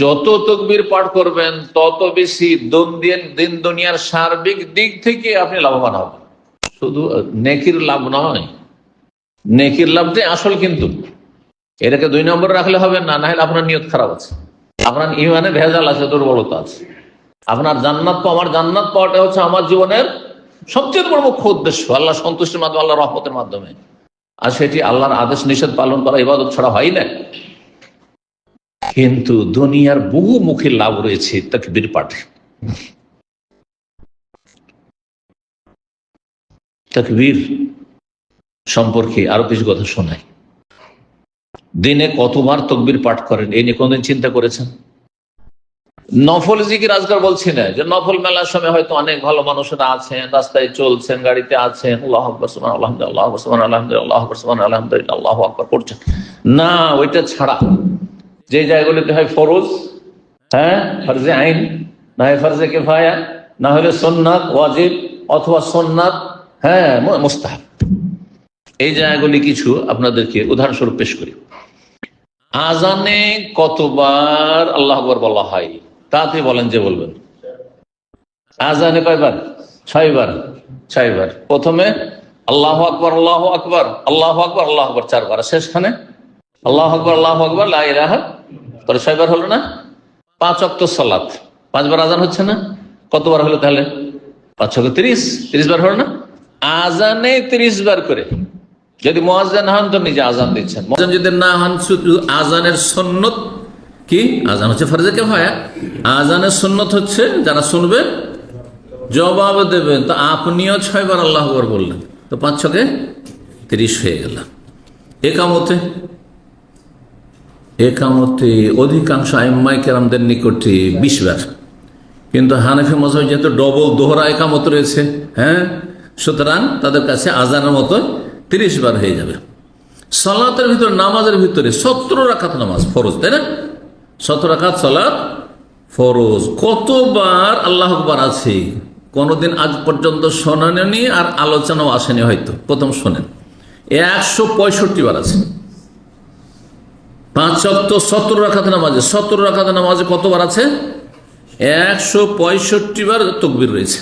যত তকবীর পাঠ করবেন তত বেশি দিন দুনিয়ার সার্বিক দিক থেকে আপনি লাভবান হবেন। শুধু নেকির লাভ নয়, নেকির লাভটাই আসল, কিন্তু এটাকে 2 নম্বর রাখলে হবে না, না হলে আপনার নিয়ত খারাপ আছে, আপনার ইমানে ভেজাল আছে, দুর্বলতা আছে। আপনার জান্নাত পাওয়া, আমার জান্নাত পাওয়াটা হচ্ছে আমার জীবনের সবচেয়ে বড় মুখ্য উদ্দেশ্য, আল্লাহ সন্তুষ্টির মাধ্যমে, আল্লাহ রহমতের মাধ্যমে। আর সেটি আল্লাহর আদেশ নিষেধ পালন করা ইবাদত ছাড়া হয় না। কিন্তু দুনিয়ার বহুমুখী লাভ রয়েছে তাকবীর পাঠে। তাকবীর সম্পর্কে আরো কিছু কথা শোনাই। দিনে কতবার তাকবীর পাঠ করেন এই নিয়ে কোনদিন চিন্তা করেছেন? নফল জিকির আজকাল বলছি না, যে নফল মেলার সময় হয়তো অনেক ভালো মানুষরা আছেন, রাস্তায় চলছেন, গাড়িতে আছেন, আল্লাহু আকবার সুবহানাল্লাহ আলহামদুলিল্লাহ আল্লাহু আকবার সুবহানাল্লাহ আলহামদুলিল্লাহ আল্লাহু আকবার সুবহানাল্লাহ আলহামদুলিল্লাহ আল্লাহু আকবার করছেন না। ওইটা ছাড়া যে জায়গাগুলিতে হয় ফরজ, ফরজে আইন, না হয় ফরজে কিফায়া, না হলে সুন্নাত ওয়াজিব, অথবা সুন্নাত মুস্তাহাব, এই জায়গাগুলি কিছু আপনাদেরকে উদাহরণস্বরূপ পেশ করি। আজানে কতবার আল্লাহু আকবার বলা হয়? তাতে বলেন, যে বলবেন। আজানে কয়বার? 6 বার। 6 বার। প্রথমে আল্লাহু আকবার আল্লাহু আকবার আল্লাহু আকবার আল্লাহু আকবার 4 বার, শেষখানে আল্লাহু আকবার লা ইলাহা, তাহলে 6 বার হলো না? 5 ওয়াক্ত সালাত, 5 বার আজান হচ্ছে না? কতবার হলো তাহলে? 5 × 30 বার হলো না? আজানে 30 বার করে। যদি মুয়াজ্জিন হন তো নিজে আজান দিচ্ছেন, মুয়াজ্জিন যদি না হন শুধু আজানের সুন্নত কি? আজান হচ্ছে ফরজে কিফায়া, আজানের সুন্নত হচ্ছে যারা শুনবে জবাব দেবেন। তো আপনিও 6 বার আল্লাহু আকবার বললেন, তো 5 × 30 হয়ে গেল। একামতে অধিকাংশ আইম্মায়ে কেরামদের নিকটে 20 বার, কিন্তু হানাফি মাযহাবে যেহেতু ডবল দোহরা একামত রয়েছে, সুতরাং তাদের কাছে আজানের মতো 30 বার হয়ে যাবে। সালাতের ভিতরে, নামাজের ভিতরে 17 রাকাত নামাজ ফরজ, তাই না? 17 রাকাত সালাত ফরজ। কতবার আল্লাহু আকবার আছে কোনদিন আজ পর্যন্ত শোনেননি, আর আলোচনাও আসেনি, হয়তো প্রথম শোনেন। 165 বার আছে। 5 ওয়াক্ত 17 রাকাত নামাজে, 17 রাকাত নামাজে কতবার আছে? 165 বার তাকবীর রয়েছে।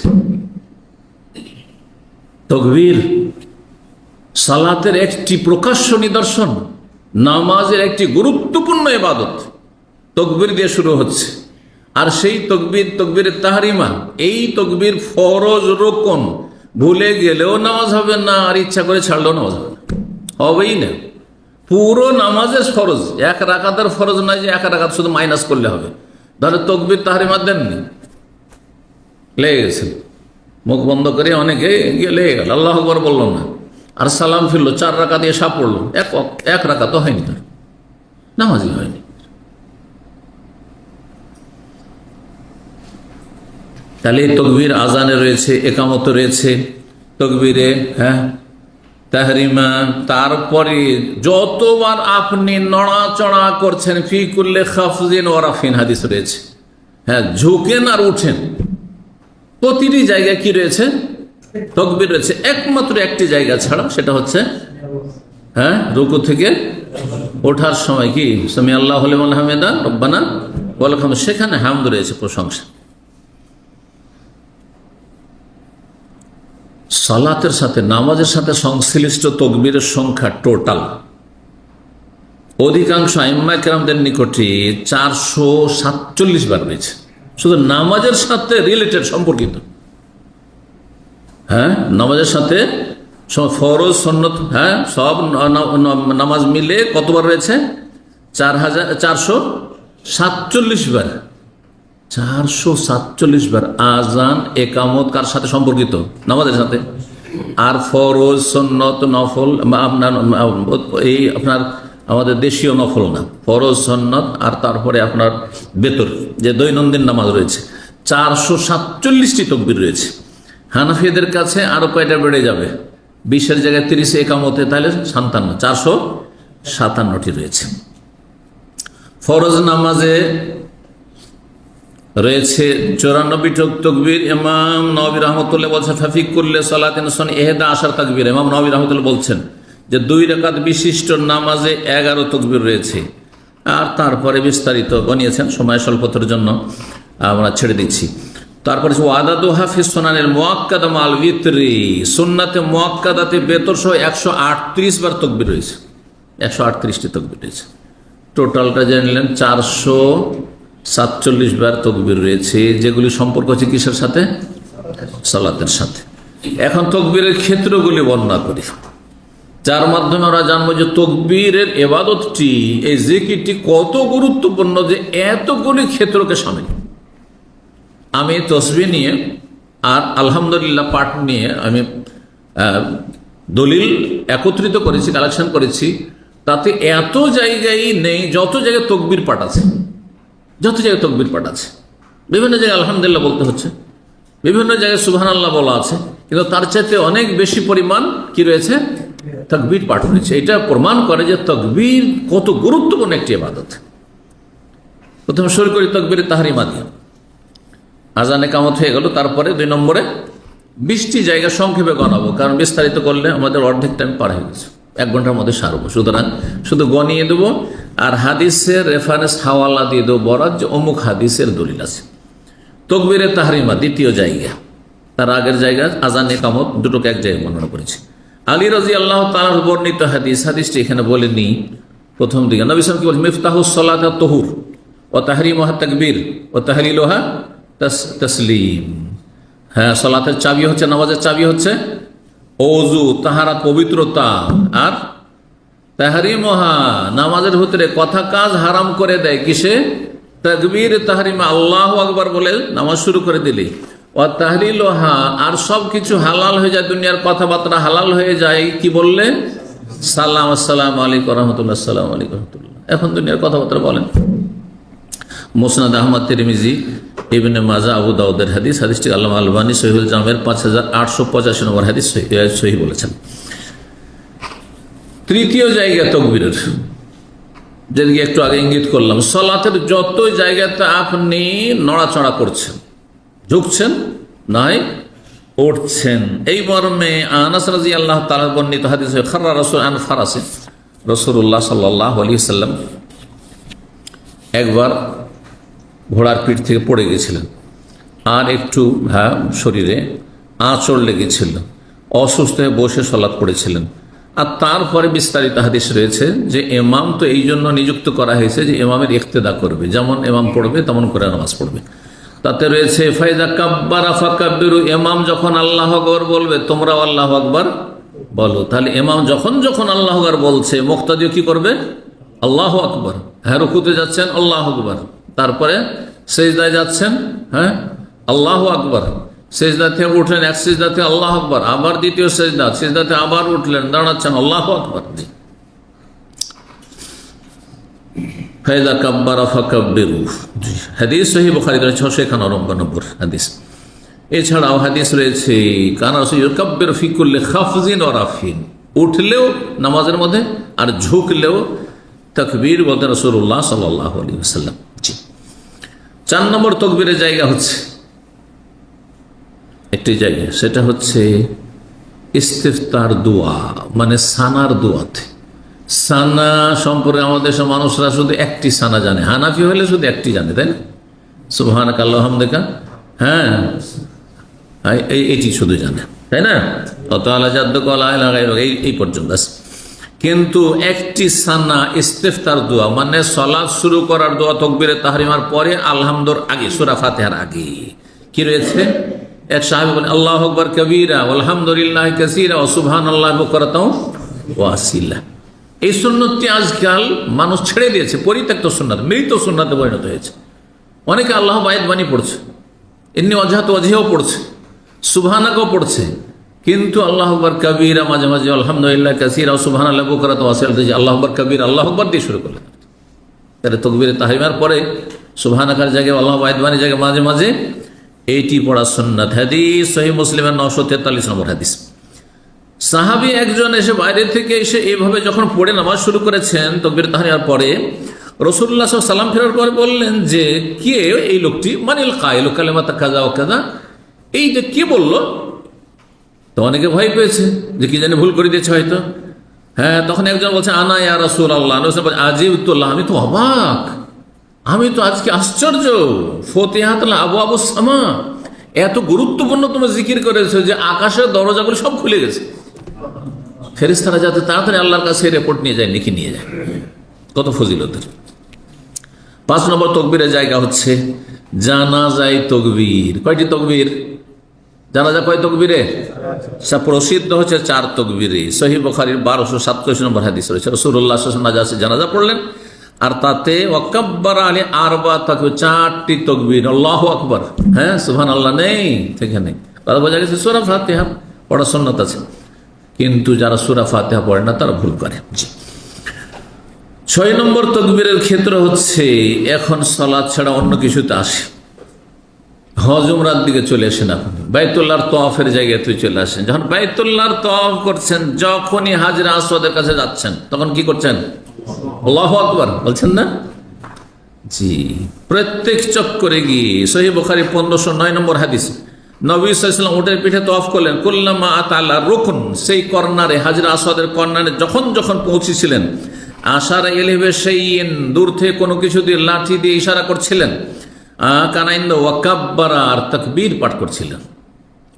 তাকবীর সালাতের একটি প্রকাশ্য নিদর্শন, নামাজের একটি গুরুত্বপূর্ণ ইবাদত তাকবীর দিয়ে শুরু হচ্ছে। আর সেই তাকবীরের তাহরিমা, এই তাকবীর ফরজ রোকন, ভুলে গেলেও নামাজ হবে না, আর ইচ্ছা করে ছাড়লেও নামাজ হবে না, হবেই না। পুরো নামাজের ফরজ, 1 রাকাতের ফরজ নয় যে 1 রাকাত শুধু মাইনাস করলে হবে। ধরো তাকবীর তাহরিমা দেননি, লেগে গেছেন, মুখ বন্ধ করে অনেকে গিয়ে লেগে গেল, আল্লাহু আকবার বলল না, আর সালাম ফিরলো, 4 রাকাত দিয়ে সাপ পড়লো, 1 রাকাতও হয়নি, তার নামাজই হয়নি। তাহলে তাকবীর আজানে রয়েছে, একামতে রয়েছে, তাকবীরে তাহরিমা। তারপরে যতবার আপনি নড়াচড়া করছেন, ফি কুল্লি খাফজিন ওয়া রাফিন, হাদিস রয়েছে, ঝুঁকেন আর উঠেন, প্রতিটি জায়গায় কি রয়েছে? তাকবীর রয়েছে। একমাত্র একটি জায়গা ছাড়া, সেটা হচ্ছে রুকু থেকে ওঠার সময় কি সামি আল্লাহু লিমান হামিদা রব্বানা ওয়া লাকাল হামদ, সেখানে হামদ রয়েছে, প্রশংসা। সালাতের সাথে, নামাজের সাথে সংশ্লিষ্ট তাকবীরের সংখ্যা টোটাল অধিকাংশ আইম্মায়ে কেরামদের নিকটে 447 বার রয়েছে, শুধু নামাজের সাথে রিলেটেড, সম্পর্কিত। নামাজের সাথে ফরজ সুন্নত সব নামাজ মিলে কতবার রয়েছে? 447 বার। 447 বার আজান একামত কার সাথে সম্পর্কিত? নামাজের সাথে। আর ফরজ সুন্নত নফল এই আপনার আমাদের দেশীয় নফল না, ফরজ সুন্নত, আর তারপরে আপনার বেতর যে দৈনন্দিন নামাজ রয়েছে, 447টি তাকবীর রয়েছে। হানাফিদের কাছে আরো কয়টা বেড়ে যাবে? 20-এর জায়গায় 30 একামতে, তাহলে 457টি রয়েছে। ফরজ নামাজে রয়েছে 94 তাকবীর। ইমাম নববী রাহমাতুল্লাহ বলছেন, ফাফি কুল্লি সালাতিন সুন 11 তাকবীর। ইমাম নববী রাহমাতুল্লাহ বলছেন যে 2 রাকাত বিশিষ্ট নামাজে 11 তাকবীর রয়েছে। আর তারপরে বিস্তারিত বানিয়েছেন, সময় স্বল্পতার জন্য আমরা ছেড়ে দিচ্ছি। তারপরে ওয়াদাদুহা ফি সুনানিল মুআক্কাদা মাল বিতরি, সুন্নাতে মুআক্কাদাতে বেতর সহ 138 বার তাকবীর রয়েছে, 138টি তাকবীর রয়েছে। টোটালটা জানলেন 447 বার তাকবীর রয়েছে, যেগুলি সম্পর্ক আছে কিসের সাথে? সালাতের সাথে। এখন তাকবীরের ক্ষেত্রগুলি বর্ণনা করি, যার মাধ্যমে আমরা জানবো যে তাকবীরের ইবাদতটি, এই জিকিরটি কত গুরুত্বপূর্ণ, যে এতগুলি ক্ষেত্রকে শামিল। আমি তসবিহ নিয়ে আর আলহামদুলিল্লাহ পাঠ নিয়ে আমি দলিল একত্রিত করেছি, কালেকশন করেছি, তাতে এত জায়গায় নেই যত জায়গায় তাকবীর পাঠ আছে, যত জায়গায় তাকবীর পাঠ আছে। বিভিন্ন জায়গায় আলহামদুলিল্লাহ বলতে হচ্ছে, বিভিন্ন জায়গায় সুবহানাল্লাহ বলা আছে, কিন্তু তার চাইতে অনেক বেশি পরিমাণ কি রয়েছে? তাকবীর পাঠ রয়েছে। এটা প্রমাণ করে যে তাকবীর কত গুরুত্বপূর্ণ একটি ইবাদত। প্রথমে শুরু করি তাকবীরে তাহরিমা দিয়ে। আজানে কামত হয়ে গেল, তারপরে 2 নম্বরে 20টি জায়গা সংক্ষেপে গণাবো, কারণ বিস্তারিত করলে আমাদের অর্ধেক টাইম পার হয়ে গেছে, 1 ঘন্টার মধ্যে সারবো। সুতরাং শুধু গনিয়ে দেবো আর হাদিসের রেফারেন্স হাওয়ালা দিয়ে দেবো, বরাত যে অমুক হাদিসের দলিল আছে। তাকবীরে তাহরিমা দ্বিতীয় জায়গা, তার আগের জায়গা আজানে কামত, দুটোকে এক জায়গায় বর্ণনা করেছি। আলী রাদিয়াল্লাহু তাআলা বর্ণিত হাদিসটি এখানে বলেনি। প্রথম দিকে নবী সাল্লাল্লাহু আলাইহি ওয়াসাল্লাম কি বলেন? মিফতাহুস সালাত আত-তুহুর ওয়া তাহরিমুহা তাকবীর ওয়া তাহলিলুহা তাসলিম। হ্যাঁ, সালাতের চাবি হচ্ছে, নামাজের চাবি হচ্ছে ওযু, তাহারাত, পবিত্রতা। আর তাহরিমুহা, নামাজের ভিতরে কথা কাজ হারাম করে দেয় কিসে? তাকবীর তাহরিমা, আল্লাহু আকবার বলে নামাজ শুরু করে দিলে। ও তাহলিলুহা, আর সব কিছু হালাল হয়ে যায়, দুনিয়ার কথাবার্তা হালাল হয়ে যায় কি বললে? সালাম, আসসালামু আলাইকুম ওয়া রাহমাতুল্লাহ, আসসালামু আলাইকুম ওয়া রাহমাতুল্লাহ। এখন দুনিয়ার কথাবার্তা বলেন। মুসনাদ আহমদ, তিরমিজি, ইবনে মাজাহ, আবু দাউদের হাদিস। হাদিসটি আল্লামা আলবানী সহিহুল জামের 5885 নম্বর হাদিস সহিহ বলেছেন। তৃতীয় জায়গা তাকবীরের, যেদিকে একটু আগে ইঙ্গিত করলাম, সালাতের যত জায়গাতে আপনি নড়াচড়া করছেন, ঝুঁকছেন, নয় উঠছেন, এই মর্মে আনাস রাদিয়াল্লাহু তাআলা বর্ণিত হাদিসে খাররা রাসূল আন ফারাসে, রাসূলুল্লাহ সাল্লাল্লাহু আলাইহি ওয়াসাল্লাম একবার ঘোড়ার পিঠ থেকে পড়ে গেছিলেন, আর একটু শরীরে আঁচড় লেগেছিল, অসুস্থ হয়ে বসে সালাত পড়েছিলেন। আর তারপরে বিস্তারিত হাদিস রয়েছে যে ইমাম তো এই জন্য নিযুক্ত করা হয়েছে যে ইমামের ইক্তেদা করবে, যেমন ইমাম পড়বে তেমন করে নামাজ পড়বে। তাতে রয়েছে ফাইজা কাব্বারা ফাকাব্বিরু, ইমাম যখন আল্লাহু আকবার বলবে তোমরাও আল্লাহু আকবার বলো। তাহলে ইমাম যখন যখন আল্লাহু আকবার বলছে, মুক্তাদিও কি করবে? আল্লাহু আকবার। হ্যাঁ, রুকুতে যাচ্ছেন আল্লাহু আকবার, তারপরে সিজদায় যাচ্ছেন, হ্যাঁ আল্লাহু আকবার, সিজদা থেকে উঠলেন, এক সিজদাতে আল্লাহু আকবার, আবার দ্বিতীয় সিজদা, সিজদাতে আবার উঠলেন, দাঁড়াচ্ছেন, আল্লাহু আকবার। ফাইদা কাব্বারা ফাকাব্বিরু, হাদিস সহিহ বুখারী 691 নম্বর হাদিস। এছাড়াও হাদিস রয়েছে কানা রাসূল ইউকাব্বিরু ফি কুল্লি খাফজিন ওয়া রাফিন, উঠলেও নামাজের মধ্যে আর ঝুঁকলেও তাকবীর বলতে রাসূলুল্লাহ সাল্লাল্লাহু আলাইহি ওয়াসাল্লাম। 4 নম্বর তাকবীরের জায়গা হচ্ছে একটি জায়গা, সেটা হচ্ছে ইস্তিফতার দোয়া, মানে সানার দোয়াতে। সানা সম্পর্কে আমাদের দেশের মানুষরা শুধু একটি সানা জানে, হানাফি হলে শুধু একটি জানে, তাই না? সুবহানাকা আল্লাহুম্মা হামদিকা, হ্যাঁ এইটি শুধু জানে, তাই না? তাআলা জাদ্দুকা লা ইলাহা গায়রুকা, এই পর্যন্ত। কিন্তু একটি সানা ইস্তিফতার দোয়া, মানে সালাত শুরু করার দোয়া, তাকবীরে তাহরিমার পরে আলহামদুর আগে, সূরা ফাতিহার আগে কি রয়েছে? এক সাহাবী বলেন আল্লাহু আকবার কাবীরা আলহামদুলিল্লাহি কাসীরা ওয়া সুবহানাল্লাহি বুকরাতাও ওয়া আসীলা। এই সুন্নতটি আজকাল মানুষ ছেড়ে দিয়েছে, পরিত্যক্ত সুন্নাত, মৃত সুন্নাতে পরিণত হয়েছে। অনেকে আল্লাহ বায়াত বাণী পড়ছে, এমনি অজাহাত ওয়াজিহাও পড়ছে, সুবহানাকাও পড়ছে, কিন্তু আল্লাহু আকবার কাবীরা মাঝে মাঝে আলহামদুলিল্লাহি কাসীরা ওয়া সুবহানাল্লাহি বুকরাতাও ওয়া আসীলা দিয়ে আল্লাহু আকবার কাবীরা, আল্লাহু আকবার দিয়ে শুরু করলেন। তাহলে তাকবীরে তাহরিমার পরে সুবহানাকার জায়গায় আল্লাহ বায়াত বাণী জায়গায় মাঝে মাঝে এইটি পড়া সুন্নাত। হাদিস সহিহ মুসলিমের 943 নম্বর হাদিস। সাহাবী একজন এসে বাইরে থেকে এসে এইভাবে যখন পড়ে নামাজ শুরু করেছেন তাকবীর তাহরিমার পরে, রাসূলুল্লাহ সাল্লাল্লাহু আলাইহি ওয়াসাল্লাম ফেরার পরে বললেন যে কে এই লোকটি, মানিল কাইলু কালিমাতা কাযা ওয়া কাযা, এই যে কে বলল? তো অনেকে ভয় পেয়েছে যে কি জানি ভুল করে দিয়েছে হয়তো। হ্যাঁ, তখন একজন বলছে আনা ইয়া রাসূলুল্লাহ, আজিবতুল্লাহ, আমি তো অবাক, আমি তো আজকে আশ্চর্য, ফতিহাতুল আবওয়াবুস সামা, এত গুরুত্বপূর্ণ তুমি জিকির করেছো যে আকাশের দরজাগুলো সব খুলে গেছে। ফেরেশতারা যাতে তাড়াতাড়ি আল্লাহর কাছে রিপোর্ট নিয়ে যায়, নেকি নিয়ে যায়। কত ফজিলতের। 5 নম্বর তকবীরের জায়গা হচ্ছে জানাজায় তকবীর। কয়টি তকবীর? জানাজা কয় তকবীরে? প্রসিদ্ধ হচ্ছে 4 তকবীরে। সহিহ বুখারীর 1227 নম্বর হাদিস রয়েছে, রাসূলুল্লাহ সাল্লাল্লাহু আলাইহি ওয়াসাল্লাম জানাজা পড়লেন আর তাতে ওয়াকাব্বারা আলী 4 তাকবীর, 4টি তকবীর। আল্লাহু আকবার, হ্যাঁ সুবহানাল্লাহ নেই, সেখানে কথা বোঝা গেছে। সূরা ফাতিহা পড়া সুন্নাত আছে, কিন্তু যারা সূরা ফাতিহা পড়ে না তারা ভুল করে। 6 নম্বর তকবীরের ক্ষেত্র হচ্ছে এখন সালাত ছাড়া অন্য কিছুতে আসে। হজ উমরার দিকে চলে আসেন, আপনি বাইতুল্লাহর তওয়াফের জায়গায় চলে আসেন। যখন বাইতুল্লাহর তওয়াফ করছেন, যখনই হাজরে আসওয়াদের কাছে যাচ্ছেন, তখন কি করছেন? আল্লাহু আকবার বলছেন না? জি, প্রত্যেক চক্করে গিয়ে। সহিহ বুখারী 1509 নম্বর হাদিস, নবী সাল্লাল্লাহু আলাইহি ওয়াসাল্লাম উটের পিঠে তওয়াফ করলেন। কুল্লামা আতালা রুকন, সেই কর্নারে, হাজরে আসওয়াদের কর্নারে যখন যখন পৌঁছেছিলেন, আশারা ইলাইহি শাইইন, দূর থেকে কোনো কিছু দিয়ে লাঠি দিয়ে ইশারা করছিলেন। কানাইন্দা ওয়াকাব্বারা, আর তাকবীর পাঠ করছিলেন।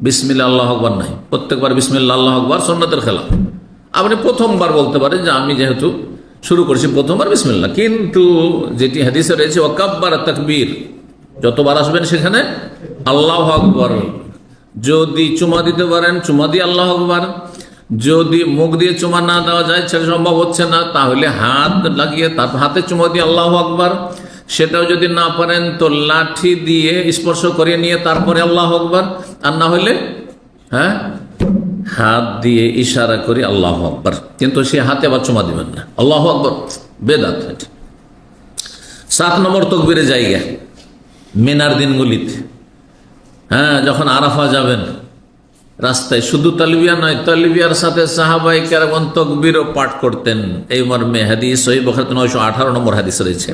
বিসমিল্লাহ আল্লাহু আকবার নাই, প্রত্যেকবার বিসমিল্লাহ আল্লাহু আকবার সুন্নাতের খেলাফ। আপনি প্রথমবার বলতে পারেন যে আমি যেহেতু শুরু করছি প্রথমবার বিসমিল্লাহ, কিন্তু যেটি হাদিসে রয়েছে ওয়াকাব্বারা তাকবীর, যতবার আসবেন সেখানে আল্লাহু আকবার। যদি চুমা দিতে পারেন চুমা দিয়ে আল্লাহু আকবার, যদি মুখ দিয়ে চুমা না দেওয়া যায়, সেটা সম্ভব হচ্ছে না, তাহলে হাত লাগিয়ে তারপর হাতে চুমা দিয়ে আল্লাহু আকবার। সেটাও যদি না পারেন তো লাঠি দিয়ে স্পর্শ করিয়ে নিয়ে তারপরে আল্লাহু আকবার, আর না হলে হাত দিয়ে ইশারা করে আল্লাহু আকবার, কিন্তু সে হাতে আবার চুমা দিবেন না। আল্লাহু আকবার বেদাত। 7 নম্বর তকবীরের জায়গা মিনার দিনগুলিতে, যখন আরাফা যাবেন, রাস্তায় শুধু তালবিয়া নয়, তালবিয়ার সাথে সাহাবায়ে কেরাম তাকবীরও পাঠ করতেন। এই মর্মে হাদিস সহিহ বুখারী 918 নম্বর হাদিস রয়েছে।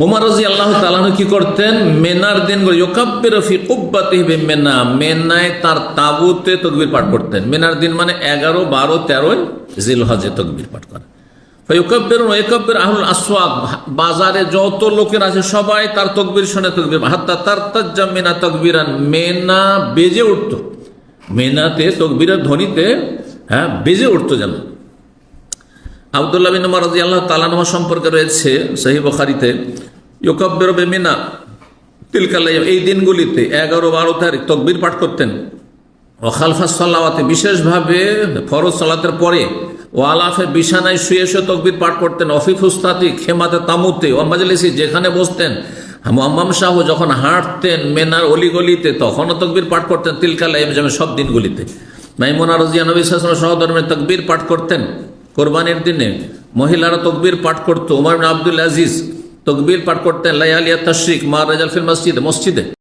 ওমর রাদিয়াল্লাহু তাআলা কি করতেন? মেনার দিনগুলো ইউকাব্বিরু ফি কুব্বাতিহি বিমিনা, মেনায় তার তাঁবুতে তাকবীর পাঠ করতেন। মেনার দিন মানে 11, 12, 13 জিলহজে তাকবীর পাঠ করেন। ফায়ুকাব্বিরু ওয়া ইয়াকাব্বিরু আহলুল আসওয়াক, বাজারে যত লোকের আছে সবাই তার তাকবীর শুনে তাকবীর, হাত্তা তারতাজ্জা মিনা তাকবীরান, মেনা বেজে উঠত, মেনাতে তাকবীরের ধ্বনিতে বেজে উঠত যেন। আব্দুল্লাহ বিন উমর রাদিয়াল্লাহু তাআলা আনহু সম্পর্কে রয়েছে সহিহ বুখারীতে, ইউকাব্বিরু বিমিনা তিলকাল আইয়াম, এই দিনগুলিতে 11, 12 তারিখ তাকবীর পাঠ করতেন। ওয়া খালফাস সালাওয়াতে, বিশেষভাবে ফরজ সালাতের পরে, ওয়ালাফে, বিছানায় শুয়ে শুয়ে তাকবীর পাঠ করতেন। অফি ফুস্তাতি, খেমাতে তামুতে, ওয়া মাজলিসি, যেখানে বসতেন। মুআম্মাম শাহ যখন হাঁটতেন মেনার অলিগলিতে, তখনও তাকবীর পাঠ করতেন। তিলকাল আইয়াম, যেমন সব দিনগুলিতে। মাইমুনা রাদিয়াল্লাহু নবী সাল্লাল্লাহু আলাইহি ওয়াসাল্লাম সহধর্মে তাকবীর পাঠ করতেন। কোরবানির দিনে মহিলারা তাকবীর পাঠ করত। ওমর ইবনে আব্দুল আজিজ তাকবীর পাঠ করতেন। লায়ালিয়া তাশরিক মা রাজাল ফিল মসজিদে, মসজিদে